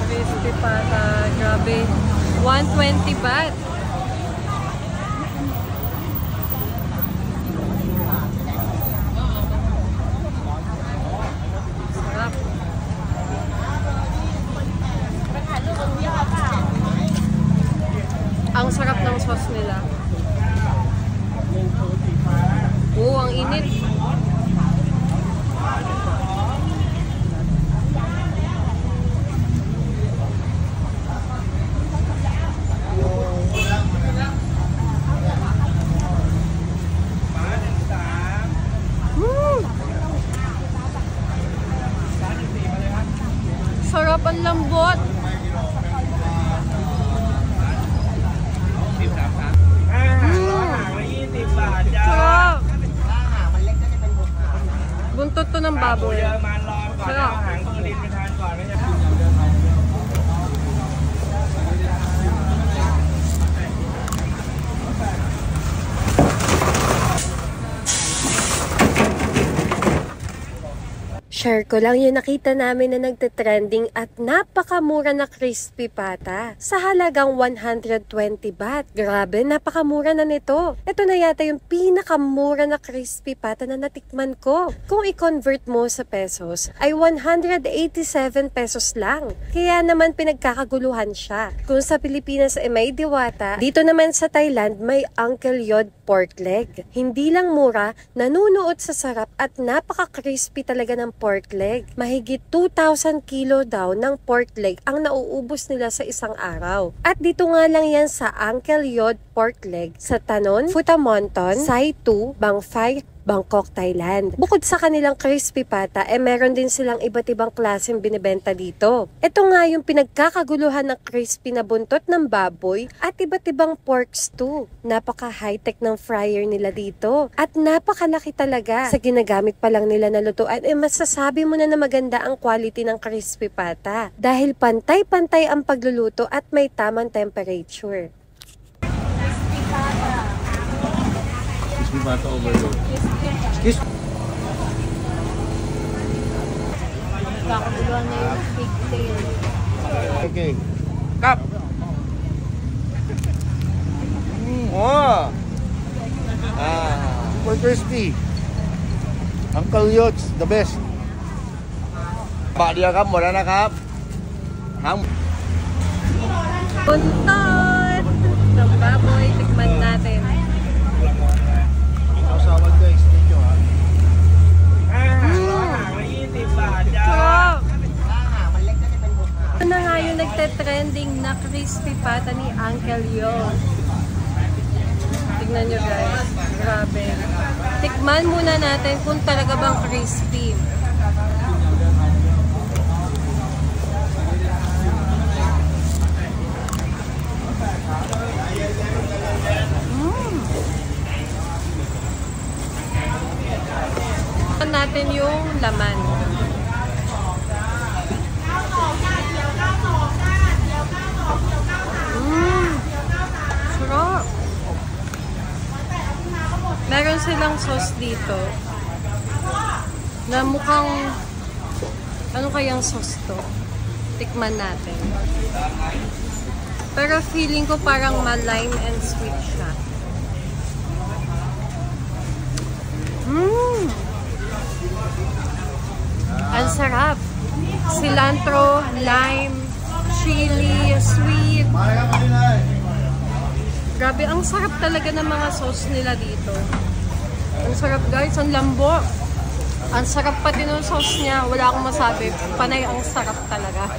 Crispy pata. Grabe. 120 baht. Sarap. Ang sarap ng sauce nila. Oo, ang init. Sarap, ang lambot. Sarap. Buntot to ng baboy. Sarap. Share ko lang yung nakita namin na nagte-trending at napakamura na crispy pata. Sa halagang 120 baht. Grabe, napakamura na nito. Ito na yata yung pinakamura na crispy pata na natikman ko. Kung i-convert mo sa pesos, ay 187 pesos lang. Kaya naman pinagkakaguluhan siya. Kung sa Pilipinas ay may diwata, dito naman sa Thailand may Uncle Yod pork leg. Hindi lang mura, nanunuot sa sarap at napaka-crispy talaga ng pork leg. Mahigit 2,000 kilo daw ng pork leg ang nauubos nila sa isang araw. At dito nga lang yan sa Uncle Yod pork leg sa Tanon, Futamonton, Saitu, Bang Phai, Bangkok, Thailand. Bukod sa kanilang crispy pata, meron din silang iba't ibang klaseng binibenta dito. Ito nga yung pinagkakaguluhan ng crispy na buntot ng baboy at iba't ibang pork stew. Napaka-high-tech ng fryer nila dito. At napakalaki talaga. Sa ginagamit pa lang nila na lutuan, masasabi mo na maganda ang quality ng crispy pata. Dahil pantay-pantay ang pagluluto at may tamang temperature. Crispy pata overload. Excuse me. Kakaguluhan na yung pigtail. Okay. Cup. Oh. Super crispy. Uncle Yod's the best. Bak dia kam, wala na kap. Ham. Buntot ng baboy, tikman natin. Sawag guys, thank you ha. Sarap! Ito na nga yung nagte-trending na crispy pata ni Uncle Yod. Tignan nyo guys. Grabe. Tikman muna natin kung talaga bang crispy. Natin yung laman. Sarap. Meron silang sauce dito na mukhang ano kayang sauce to? Tikman natin. Pero feeling ko parang ma-lime and sweet siya. Ang sarap. Cilantro, lime, chili, sweet. Grabe, ang sarap talaga ng mga sauce nila dito. Ang sarap guys, ang lambo. Ang sarap pati ng sauce niya. Wala akong masabi. Panay ang sarap talaga.